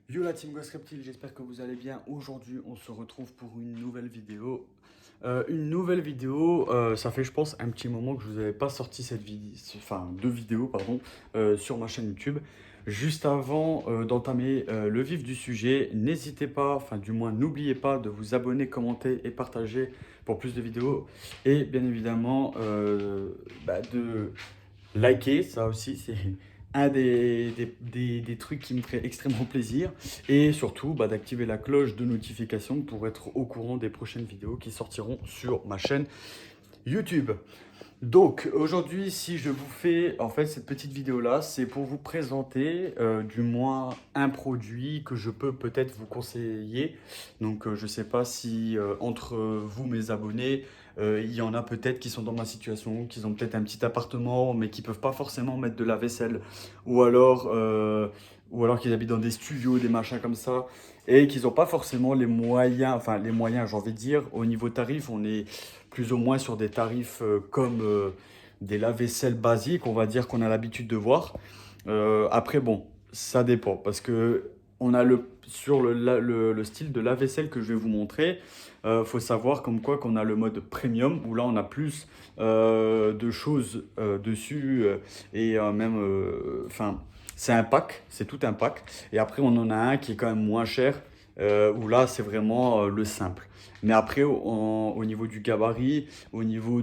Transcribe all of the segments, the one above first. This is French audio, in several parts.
Yo la team Ghost Reptile, j'espère que vous allez bien. Aujourd'hui, on se retrouve pour une nouvelle vidéo. Ça fait je pense un petit moment que je vous avais pas sorti cette vidéo, enfin deux vidéos pardon, sur ma chaîne YouTube. Juste avant d'entamer le vif du sujet, n'hésitez pas, enfin du moins n'oubliez pas de vous abonner, commenter et partager pour plus de vidéos. Et bien évidemment de liker, ça aussi c'est un des trucs qui me ferait extrêmement plaisir. Et surtout d'activer la cloche de notification pour être au courant des prochaines vidéos qui sortiront sur ma chaîne YouTube. Donc aujourd'hui, si je vous fais en fait cette petite vidéo là, c'est pour vous présenter du moins un produit que je peux peut-être vous conseiller. Donc je sais pas si entre vous mes abonnés, il y en a peut-être qui sont dans ma situation, qui ont peut-être un petit appartement mais qui peuvent pas forcément mettre de la vaisselle, ou alors qu'ils habitent dans des studios, des machins comme ça, et qu'ils n'ont pas forcément les moyens, enfin les moyens, j'ai envie de dire, au niveau tarif, on est plus ou moins sur des tarifs comme des lave-vaisselle basiques, on va dire qu'on a l'habitude de voir. Après, bon, ça dépend parce que on a sur le style de lave-vaisselle que je vais vous montrer. Faut savoir comme quoi qu'on a le mode premium où là on a plus de choses dessus et même, enfin, c'est un pack, c'est tout un pack. Et après on en a un qui est quand même moins cher où là c'est vraiment le simple. Mais après, au niveau du gabarit, au niveau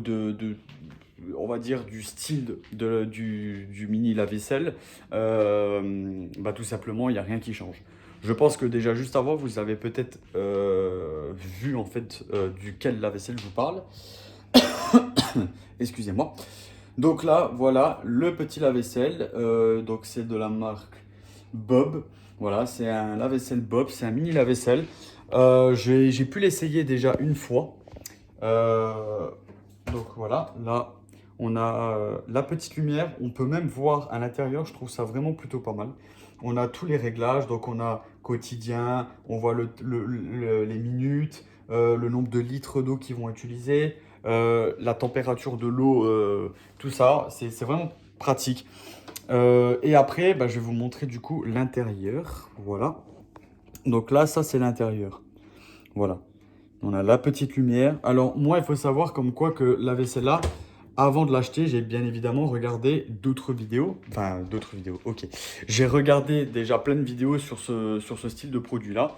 on va dire, du style du mini lave-vaisselle, tout simplement, il n'y a rien qui change. Je pense que déjà, juste avant, vous avez peut-être vu en fait duquel lave-vaisselle je vous parle. Excusez-moi. Donc là, voilà, le petit lave-vaisselle. Donc c'est de la marque Bob. Voilà, c'est un lave-vaisselle Bob, c'est un mini lave-vaisselle. J'ai pu l'essayer déjà une fois. Euh, donc voilà, là on a la petite lumière. On peut même voir à l'intérieur, je trouve ça vraiment plutôt pas mal. On a tous les réglages, donc on a quotidien, on voit les minutes, le nombre de litres d'eau qu'ils vont utiliser, la température de l'eau, tout ça, c'est vraiment pratique. Et après, je vais vous montrer du coup l'intérieur. Voilà. Donc là, ça c'est l'intérieur. Voilà. On a la petite lumière. Alors moi, il faut savoir comme quoi que la vaisselle là, avant de l'acheter, j'ai bien évidemment regardé d'autres vidéos. Enfin, d'autres vidéos, ok. J'ai regardé déjà plein de vidéos sur ce style de produit là.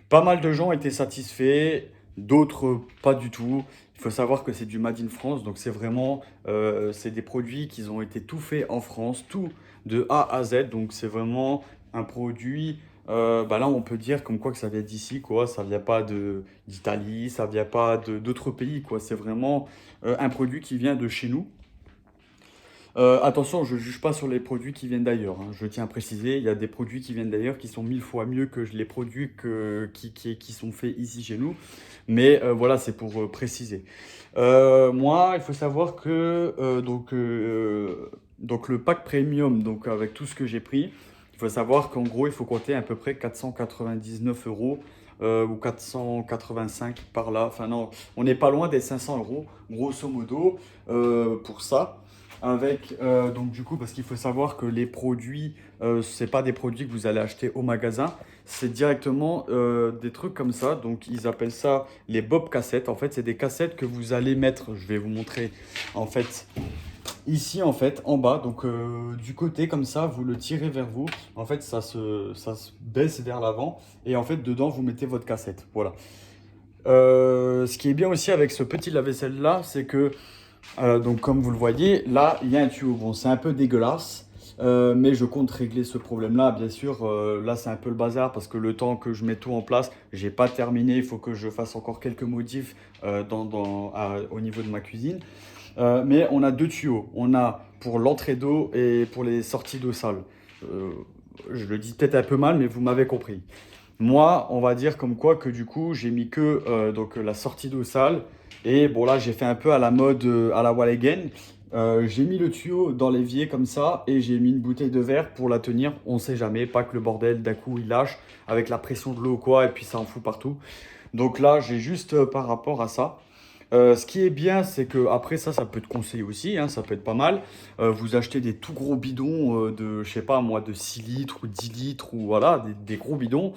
Pas mal de gens étaient satisfaits, d'autres pas du tout. Il faut savoir que c'est du Made in France, donc c'est vraiment, c'est des produits qui ont été tout faits en France, tout de A à Z. Donc c'est vraiment un produit, là on peut dire comme quoi que ça vient d'ici, quoi. Ça vient pas d'Italie, ça vient pas d'autres pays, quoi. C'est vraiment un produit qui vient de chez nous. Attention, je ne juge pas sur les produits qui viennent d'ailleurs, hein. Je tiens à préciser, il y a des produits qui viennent d'ailleurs qui sont 1000 fois mieux que les produits qui sont faits ici chez nous. Mais voilà, c'est pour préciser. Moi, il faut savoir que donc le pack premium, donc avec tout ce que j'ai pris, il faut savoir qu'en gros, il faut compter à peu près 499 euros ou 485 par là. Enfin non, on n'est pas loin des 500 euros, grosso modo, pour ça. Avec donc du coup, parce qu'il faut savoir que les produits, c'est pas des produits que vous allez acheter au magasin, c'est directement des trucs comme ça. Donc ils appellent ça les Bob cassettes. En fait, c'est des cassettes que vous allez mettre. Je vais vous montrer en fait ici en fait en bas. Donc du côté comme ça, vous le tirez vers vous. En fait, ça se baisse vers l'avant et en fait dedans vous mettez votre cassette. Voilà. Ce qui est bien aussi avec ce petit lave-vaisselle là, c'est que donc comme vous le voyez, là il y a un tuyau. Bon, c'est un peu dégueulasse, mais je compte régler ce problème-là. Bien sûr, là c'est un peu le bazar parce que le temps que je mets tout en place, j'ai pas terminé. Il faut que je fasse encore quelques modifs au niveau de ma cuisine. Mais on a deux tuyaux. On a pour l'entrée d'eau et pour les sorties d'eau sale. Euh, je le dis peut-être un peu mal, mais vous m'avez compris. Moi, on va dire comme quoi que du coup, j'ai mis que donc la sortie d'eau sale. Et bon, là, j'ai fait un peu à la mode, à la wall again. J'ai mis le tuyau dans l'évier comme ça et j'ai mis une bouteille de verre pour la tenir. On sait jamais, pas que le bordel d'un coup il lâche avec la pression de l'eau ou quoi et puis ça en fout partout. Donc là, j'ai juste par rapport à ça. Ce qui est bien, c'est que après ça, ça peut te conseiller aussi, hein, ça peut être pas mal. Vous achetez des tout gros bidons de, je sais pas moi, de 6 litres ou 10 litres ou voilà, des gros bidons.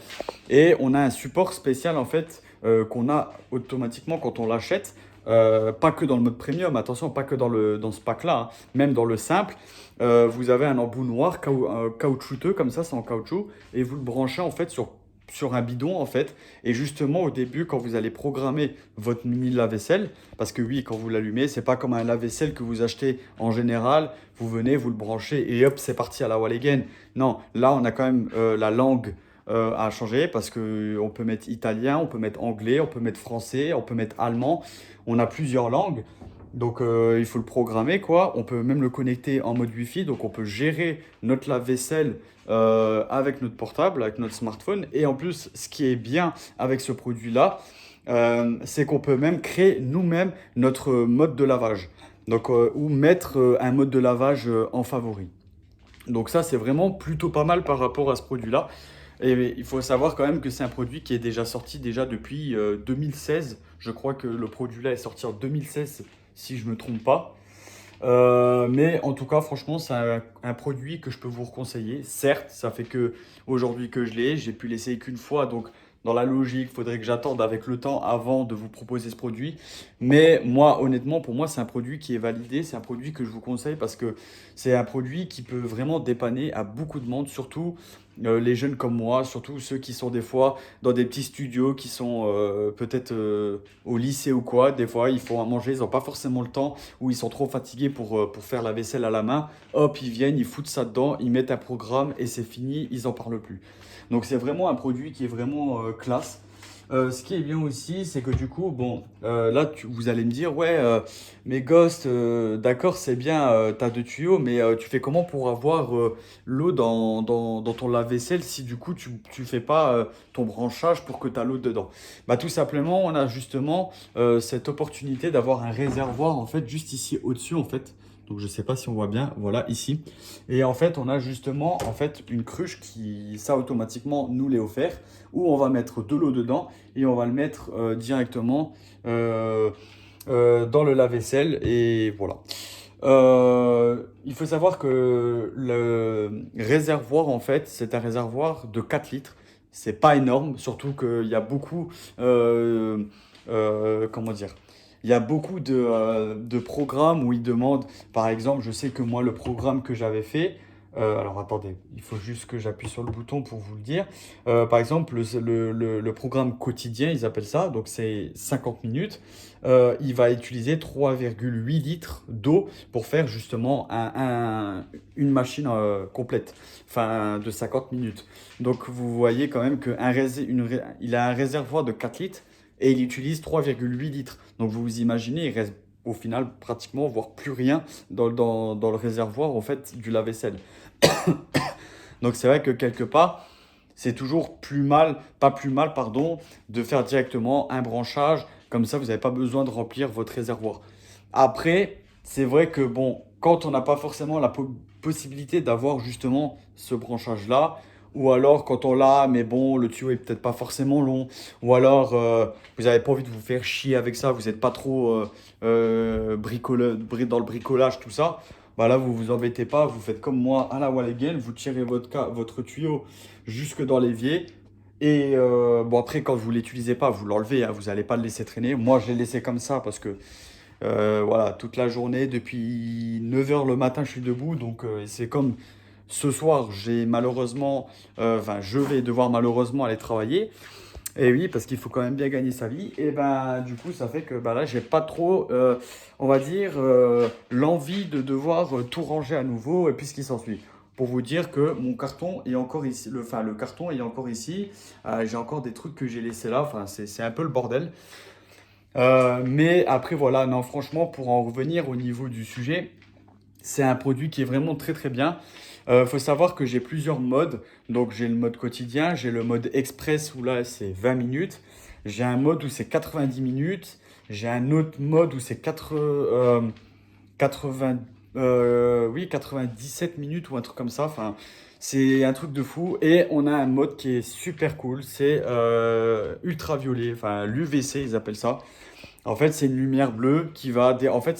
Et on a un support spécial en fait qu'on a automatiquement quand on l'achète. Pas que dans le mode premium, attention, pas que dans ce pack-là, hein, même dans le simple, vous avez un embout noir caoutchouteux comme ça, c'est en caoutchouc, et vous le branchez en fait sur un bidon en fait. Et justement au début, quand vous allez programmer votre mini lave-vaisselle, parce que oui, quand vous l'allumez, c'est pas comme un lave-vaisselle que vous achetez en général, vous venez, vous le branchez et hop, c'est parti à la wall again. Non, là on a quand même la langue à changer parce que on peut mettre italien, on peut mettre anglais, on peut mettre français, on peut mettre allemand. On a plusieurs langues. Donc il faut le programmer quoi. On peut même le connecter en mode Wi-Fi. Donc on peut gérer notre lave-vaisselle avec notre portable, avec notre smartphone. Et en plus, ce qui est bien avec ce produit-là, c'est qu'on peut même créer nous-mêmes notre mode de lavage. Donc ou mettre un mode de lavage en favori. Donc ça, c'est vraiment plutôt pas mal par rapport à ce produit-là. Et il faut savoir quand même que c'est un produit qui est déjà sorti déjà depuis 2016. Je crois que le produit-là est sorti en 2016, si je ne me trompe pas. Mais en tout cas, franchement, c'est un produit que je peux vous conseiller. Certes, ça fait que aujourd'hui que je l'ai, j'ai pu l'essayer qu'une fois. Donc, dans la logique, il faudrait que j'attende avec le temps avant de vous proposer ce produit. Mais moi, honnêtement, pour moi, c'est un produit qui est validé. C'est un produit que je vous conseille parce que c'est un produit qui peut vraiment dépanner à beaucoup de monde, surtout les jeunes comme moi, surtout ceux qui sont des fois dans des petits studios, qui sont peut-être au lycée ou quoi. Des fois, ils font à manger, ils n'ont pas forcément le temps ou ils sont trop fatigués pour faire la vaisselle à la main. Hop, ils viennent, ils foutent ça dedans, ils mettent un programme et c'est fini, ils n'en parlent plus. Donc c'est vraiment un produit qui est vraiment classe. Ce qui est bien aussi, c'est que du coup, bon, là, vous allez me dire, ouais, mais Ghost, d'accord, c'est bien, t'as deux tuyaux, mais tu fais comment pour avoir l'eau dans ton lave-vaisselle si du coup tu fais pas ton branchage pour que tu as l'eau dedans? Bah tout simplement, on a justement cette opportunité d'avoir un réservoir en fait juste ici au-dessus en fait. Donc je sais pas si on voit bien, voilà ici. Et en fait, on a justement en fait une cruche qui, ça automatiquement, nous l'est offert, où on va mettre de l'eau dedans et on va le mettre directement dans le lave-vaisselle et voilà. Il faut savoir que le réservoir, en fait, c'est un réservoir de 4 litres. C'est pas énorme, surtout qu'il y a beaucoup, comment dire, il y a beaucoup de programmes où ils demandent, par exemple, je sais que moi, le programme que j'avais fait, alors attendez, il faut juste que j'appuie sur le bouton pour vous le dire. Par exemple, le programme quotidien, ils appellent ça, donc c'est 50 minutes. Il va utiliser 3,8 litres d'eau pour faire justement une machine complète, enfin de 50 minutes. Donc vous voyez quand même qu'il a un réservoir de 4 litres et il utilise 3,8 litres. Donc vous vous imaginez, il reste au final pratiquement, voire plus rien dans le réservoir en fait du lave-vaisselle. Donc c'est vrai que quelque part, c'est toujours pas plus mal, pardon, de faire directement un branchage. Comme ça, vous n'avez pas besoin de remplir votre réservoir. Après, c'est vrai que bon, quand on n'a pas forcément la possibilité d'avoir justement ce branchage-là, ou alors quand on l'a, mais bon, le tuyau est peut-être pas forcément long, ou alors vous n'avez pas envie de vous faire chier avec ça, vous n'êtes pas trop dans le bricolage, tout ça, bah là, vous vous embêtez pas, vous faites comme moi à la wall again, vous tirez votre tuyau jusque dans l'évier. Et bon, après, quand vous ne l'utilisez pas, vous l'enlevez, hein, vous n'allez pas le laisser traîner. Moi, je l'ai laissé comme ça parce que voilà, toute la journée, depuis 9 h le matin, je suis debout. Donc, c'est comme ce soir, j'ai malheureusement, enfin, je vais devoir malheureusement aller travailler. Et oui, parce qu'il faut quand même bien gagner sa vie. Et ben, du coup, ça fait que bah, là, j'ai pas trop, on va dire, l'envie de devoir tout ranger à nouveau et puis ce qui s'ensuit. Pour vous dire que mon carton est encore ici, le carton est encore ici. J'ai encore des trucs que j'ai laissés là. Enfin, c'est un peu le bordel. Mais après, voilà, non, franchement, pour en revenir au niveau du sujet, c'est un produit qui est vraiment très très bien. Il faut savoir que j'ai plusieurs modes. Donc j'ai le mode quotidien, j'ai le mode express où là c'est 20 minutes. J'ai un mode où c'est 90 minutes. J'ai un autre mode où c'est 80, oui, 97 minutes ou un truc comme ça. Enfin, c'est un truc de fou. Et on a un mode qui est super cool. C'est ultraviolet, enfin l'UVC ils appellent ça. En fait, c'est une lumière bleue qui va. En fait,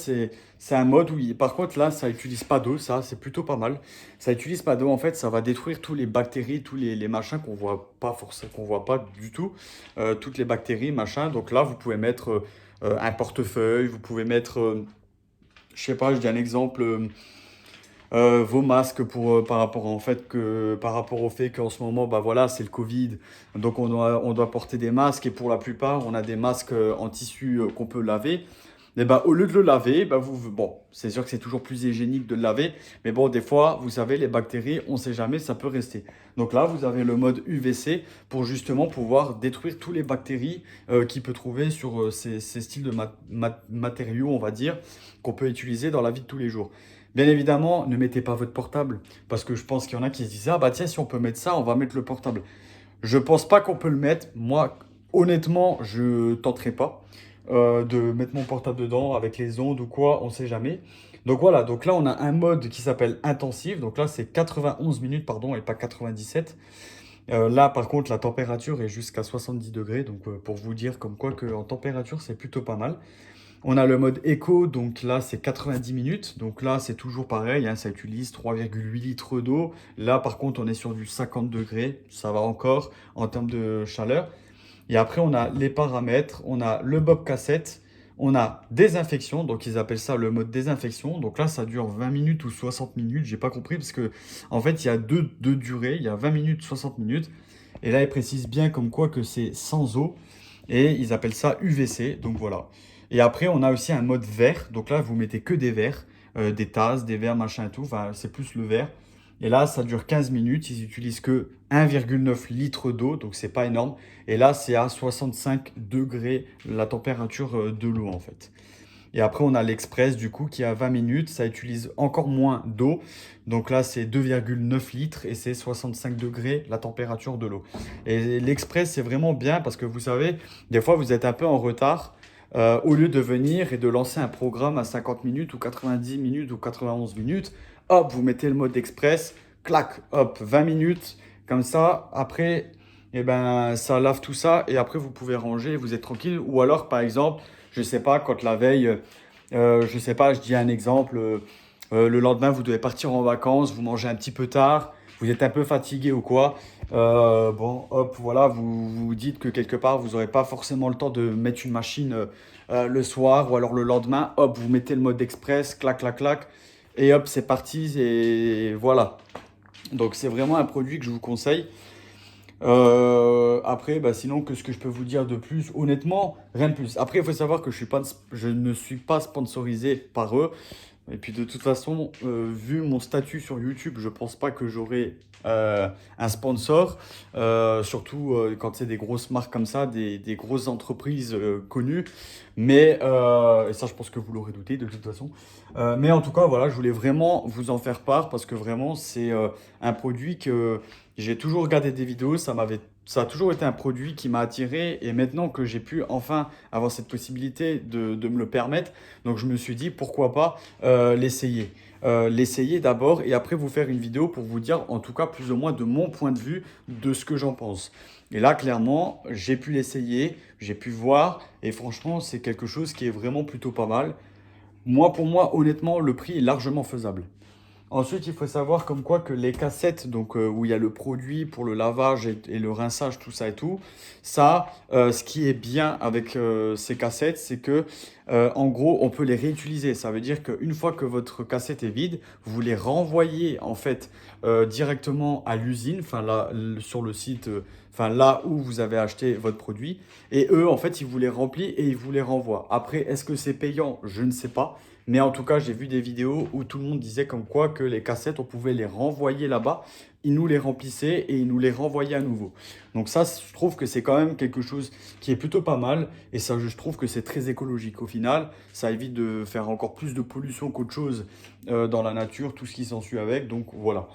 c'est un mode où. Par contre, là, ça utilise pas d'eau. Ça, c'est plutôt pas mal. Ça utilise pas d'eau. En fait, ça va détruire tous les bactéries, tous les machins qu'on voit pas forcément, qu'on voit pas du tout. Toutes les bactéries, machin. Donc là, vous pouvez mettre un portefeuille. Vous pouvez mettre. Je sais pas, je dis un exemple. Vos masques pour, par rapport en fait que par rapport au fait qu'en ce moment bah voilà c'est le Covid donc on doit porter des masques et pour la plupart on a des masques en tissu qu'on peut laver et bah au lieu de le laver bah bon c'est sûr que c'est toujours plus hygiénique de le laver mais bon des fois vous savez les bactéries on sait jamais ça peut rester donc là vous avez le mode UVC pour justement pouvoir détruire tous les bactéries qu'il peut trouver sur ces styles de matériaux on va dire qu'on peut utiliser dans la vie de tous les jours. Bien évidemment, ne mettez pas votre portable, parce que je pense qu'il y en a qui se disent, ah bah tiens, si on peut mettre ça, on va mettre le portable. Je pense pas qu'on peut le mettre. Moi, honnêtement, je tenterai pas de mettre mon portable dedans avec les ondes ou quoi, on sait jamais. Donc voilà, donc là on a un mode qui s'appelle intensif, donc là c'est 91 minutes, pardon, et pas 97. Là par contre la température est jusqu'à 70 degrés, donc pour vous dire comme quoi que en température c'est plutôt pas mal. On a le mode éco, donc là c'est 90 minutes. Donc là c'est toujours pareil, hein, ça utilise 3,8 litres d'eau. Là par contre on est sur du 50 degrés, ça va encore en termes de chaleur. Et après on a les paramètres, on a le bob cassette, on a désinfection, donc ils appellent ça le mode désinfection. Donc là ça dure 20 minutes ou 60 minutes, j'ai pas compris parce que en fait il y a deux durées, il y a 20 minutes, 60 minutes. Et là ils précisent bien comme quoi que c'est sans eau. Et ils appellent ça UVC, donc voilà. Et après, on a aussi un mode verre. Donc là, vous mettez que des verres, des tasses, des verres, machin et tout. Enfin, c'est plus le verre. Et là, ça dure 15 minutes. Ils utilisent que 1,9 litre d'eau, donc c'est pas énorme. Et là, c'est à 65 degrés la température de l'eau en fait. Et après, on a l'Express du coup qui a 20 minutes. Ça utilise encore moins d'eau. Donc là, c'est 2,9 litres et c'est 65 degrés la température de l'eau. Et l'Express, c'est vraiment bien parce que vous savez, des fois, vous êtes un peu en retard. Au lieu de venir et de lancer un programme à 50 minutes ou 90 minutes ou 91 minutes, hop, vous mettez le mode Express, clac, hop, 20 minutes. Comme ça, après, eh ben, ça lave tout ça et après, vous pouvez ranger et vous êtes tranquille. Ou alors, par exemple, je sais pas, quand la veille, je sais pas, je dis un exemple, le lendemain, vous devez partir en vacances, vous mangez un petit peu tard, vous êtes un peu fatigué ou quoi. Bon, hop, voilà, vous vous dites que quelque part, vous n'aurez pas forcément le temps de mettre une machine le soir ou alors le lendemain. Hop, vous mettez le mode express, clac, clac, clac, et hop, c'est parti, et voilà. Donc, c'est vraiment un produit que je vous conseille. Après, bah, sinon, que ce que je peux vous dire de plus, honnêtement, rien de plus. Après, il faut savoir que je ne suis pas sponsorisé par eux. Et puis de toute façon, vu mon statut sur YouTube, je pense pas que j'aurai un sponsor, surtout quand c'est des grosses marques comme ça, des grosses entreprises connues. Mais, et ça je pense que vous l'aurez douté de toute façon. Mais en tout cas, voilà, je voulais vraiment vous en faire part parce que vraiment c'est un produit que j'ai toujours regardé des vidéos, ça a toujours été un produit qui m'a attiré et maintenant que j'ai pu enfin avoir cette possibilité de me le permettre, donc je me suis dit pourquoi pas l'essayer. L'essayer d'abord et après vous faire une vidéo pour vous dire en tout cas plus ou moins de mon point de vue de ce que j'en pense. Et là clairement j'ai pu l'essayer, j'ai pu voir et franchement c'est quelque chose qui est vraiment plutôt pas mal. Moi pour moi honnêtement le prix est largement faisable. Ensuite, il faut savoir comme quoi que les cassettes, donc où il y a le produit pour le lavage et le rinçage, tout ça et tout, ça, ce qui est bien avec ces cassettes, c'est que en gros, on peut les réutiliser. Ça veut dire qu'une fois que votre cassette est vide, vous les renvoyez en fait directement à l'usine, enfin là sur le site, enfin là où vous avez acheté votre produit, et eux en fait ils vous les remplissent et ils vous les renvoient. Après, est-ce que c'est payant? Je ne sais pas. Mais en tout cas, j'ai vu des vidéos où tout le monde disait comme quoi que les cassettes, on pouvait les renvoyer là-bas. Ils nous les remplissaient et ils nous les renvoyaient à nouveau. Donc ça, je trouve que c'est quand même quelque chose qui est plutôt pas mal. Et ça, je trouve que c'est très écologique. Au final, ça évite de faire encore plus de pollution qu'autre chose dans la nature, tout ce qui s'ensuit avec. Donc voilà.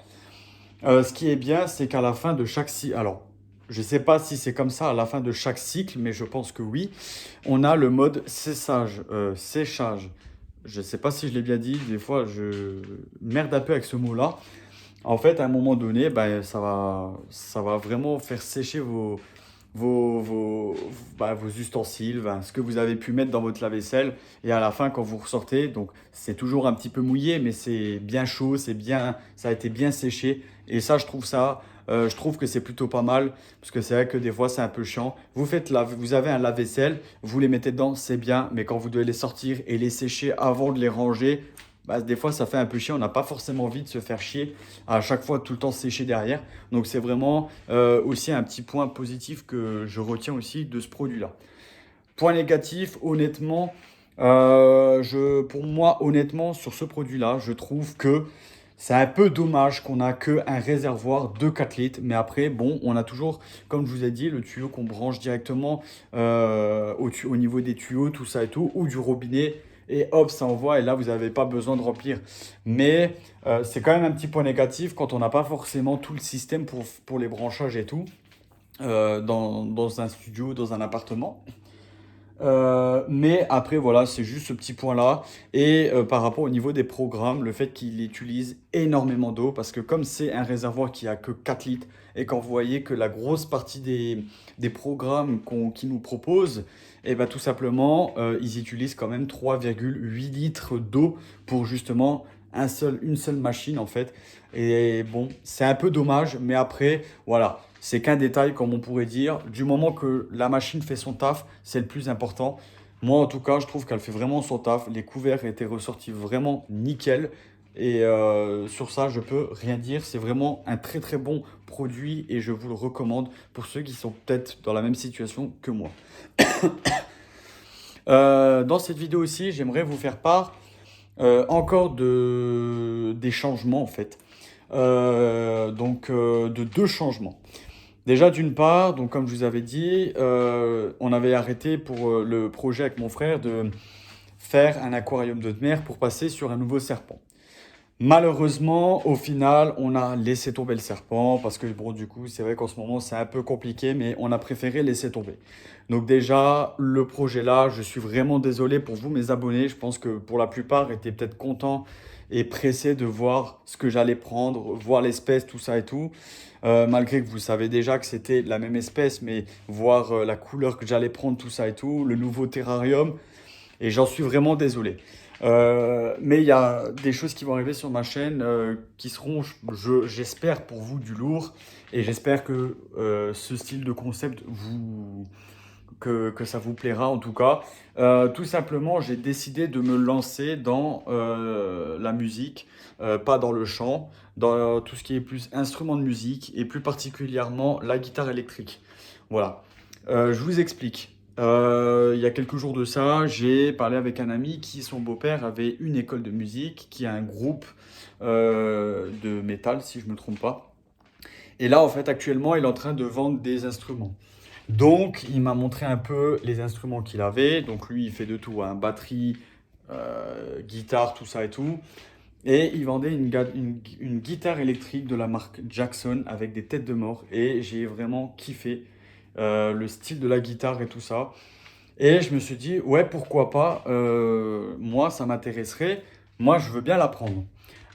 Ce qui est bien, c'est qu'à la fin de chaque cycle, alors je ne sais pas si c'est comme ça à la fin de chaque cycle, mais je pense que oui, on a le mode séchage. Je ne sais pas si je l'ai bien dit, des fois je merde un peu avec ce mot-là. En fait, à un moment donné, ben, ça va vraiment faire sécher vos ustensiles, ce que vous avez pu mettre dans votre lave-vaisselle. Et à la fin, quand vous ressortez, donc c'est toujours un petit peu mouillé, mais c'est bien chaud, ça a été bien séché. Et ça, je trouve que c'est plutôt pas mal, parce que c'est vrai que des fois, c'est un peu chiant. Vous avez un lave-vaisselle, vous les mettez dedans, c'est bien, mais quand vous devez les sortir et les sécher avant de les ranger, des fois, ça fait un peu chiant. On n'a pas forcément envie de se faire chier à chaque fois, tout le temps sécher derrière. Donc, c'est vraiment aussi un petit point positif que je retiens aussi de ce produit-là. Point négatif, honnêtement, pour moi, honnêtement, sur ce produit-là, je trouve que c'est un peu dommage qu'on n'a qu'un réservoir de 4 litres. Mais après, bon, on a toujours, comme je vous ai dit, le tuyau qu'on branche directement au niveau des tuyaux, tout ça et tout, ou du robinet. Et hop, ça envoie. Et là, vous n'avez pas besoin de remplir. Mais c'est quand même un petit point négatif quand on n'a pas forcément tout le système pour les branchages et tout dans un studio, dans un appartement. Mais après, voilà, c'est juste ce petit point-là. Et par rapport au niveau des programmes, le fait qu'il utilise énormément d'eau, parce que comme c'est un réservoir qui a que 4 litres, et quand vous voyez que la grosse partie des programmes qu'ils nous proposent, et ben tout simplement, ils utilisent quand même 3,8 litres d'eau pour justement une seule machine en fait. Et bon, c'est un peu dommage, mais après, voilà. C'est qu'un détail, comme on pourrait dire. Du moment que la machine fait son taf, c'est le plus important. Moi, en tout cas, je trouve qu'elle fait vraiment son taf. Les couverts étaient ressortis vraiment nickel. Et sur ça, je peux rien dire. C'est vraiment un très très bon produit et je vous le recommande pour ceux qui sont peut-être dans la même situation que moi. Dans cette vidéo aussi, j'aimerais vous faire part encore des changements en fait. De deux changements. Déjà, d'une part, donc comme je vous avais dit, on avait arrêté pour le projet avec mon frère de faire un aquarium de mer pour passer sur un nouveau serpent. Malheureusement, au final, on a laissé tomber le serpent parce que bon, du coup, c'est vrai qu'en ce moment, c'est un peu compliqué, mais on a préféré laisser tomber. Donc déjà, le projet là, je suis vraiment désolé pour vous, mes abonnés. Je pense que pour la plupart, étaient peut-être contents et pressés de voir ce que j'allais prendre, voir l'espèce, tout ça et tout. Malgré que vous savez déjà que c'était la même espèce, mais voir la couleur que j'allais prendre, tout ça et tout, le nouveau terrarium, et j'en suis vraiment désolé. Mais il y a des choses qui vont arriver sur ma chaîne qui seront, j'espère pour vous, du lourd. Et j'espère que ce style de concept que ça vous plaira en tout cas. Tout simplement, j'ai décidé de me lancer dans la musique, pas dans le chant, dans tout ce qui est plus instrument de musique et plus particulièrement la guitare électrique. Voilà. Je vous explique. Il y a quelques jours de ça, j'ai parlé avec un ami qui, son beau-père, avait une école de musique, qui a un groupe de métal, si je ne me trompe pas. Et là, en fait, actuellement, il est en train de vendre des instruments. Donc, il m'a montré un peu les instruments qu'il avait. Donc, lui, il fait de tout, hein, batterie, guitare, tout ça et tout. Et il vendait une guitare électrique de la marque Jackson avec des têtes de mort. Et j'ai vraiment kiffé le style de la guitare et tout ça. Et je me suis dit, ouais, pourquoi pas, moi, ça m'intéresserait. Moi, je veux bien l'apprendre.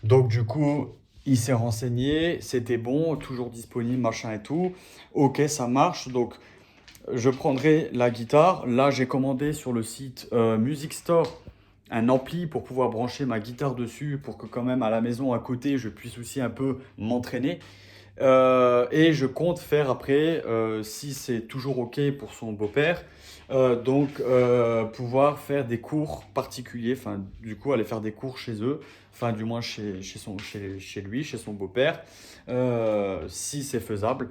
Donc, du coup, il s'est renseigné, c'était bon, toujours disponible, machin et tout. Ok, ça marche. Donc, je prendrai la guitare. Là, j'ai commandé sur le site Music Store un ampli pour pouvoir brancher ma guitare dessus pour que quand même à la maison à côté, je puisse aussi un peu m'entraîner. Et je compte faire après, si c'est toujours OK pour son beau-père, pouvoir faire des cours particuliers, enfin du coup aller faire des cours chez eux, enfin du moins chez lui, chez son beau-père, si c'est faisable,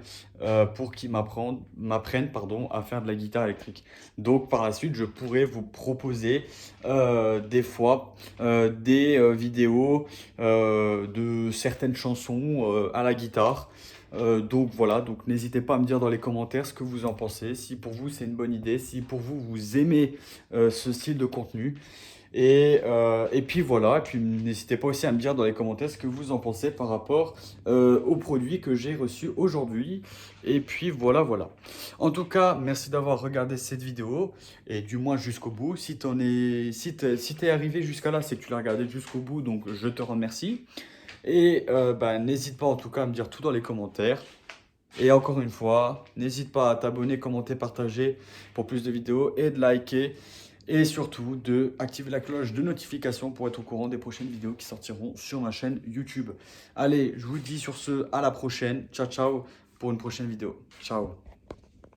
pour qu'il m'apprenne pardon, à faire de la guitare électrique. Donc par la suite, je pourrais vous proposer des fois des vidéos de certaines chansons à la guitare. Donc voilà, donc n'hésitez pas à me dire dans les commentaires ce que vous en pensez, si pour vous c'est une bonne idée, si pour vous vous aimez ce style de contenu. Et puis voilà, et puis n'hésitez pas aussi à me dire dans les commentaires ce que vous en pensez par rapport aux produits que j'ai reçus aujourd'hui. Et puis voilà, voilà. En tout cas, merci d'avoir regardé cette vidéo, et du moins jusqu'au bout. Si t'es arrivé jusqu'à là, c'est que tu l'as regardé jusqu'au bout, donc je te remercie. Et n'hésite pas en tout cas à me dire tout dans les commentaires. Et encore une fois, n'hésite pas à t'abonner, commenter, partager pour plus de vidéos et de liker. Et surtout de activer la cloche de notification pour être au courant des prochaines vidéos qui sortiront sur ma chaîne YouTube. Allez, je vous dis sur ce, à la prochaine. Ciao, ciao pour une prochaine vidéo. Ciao.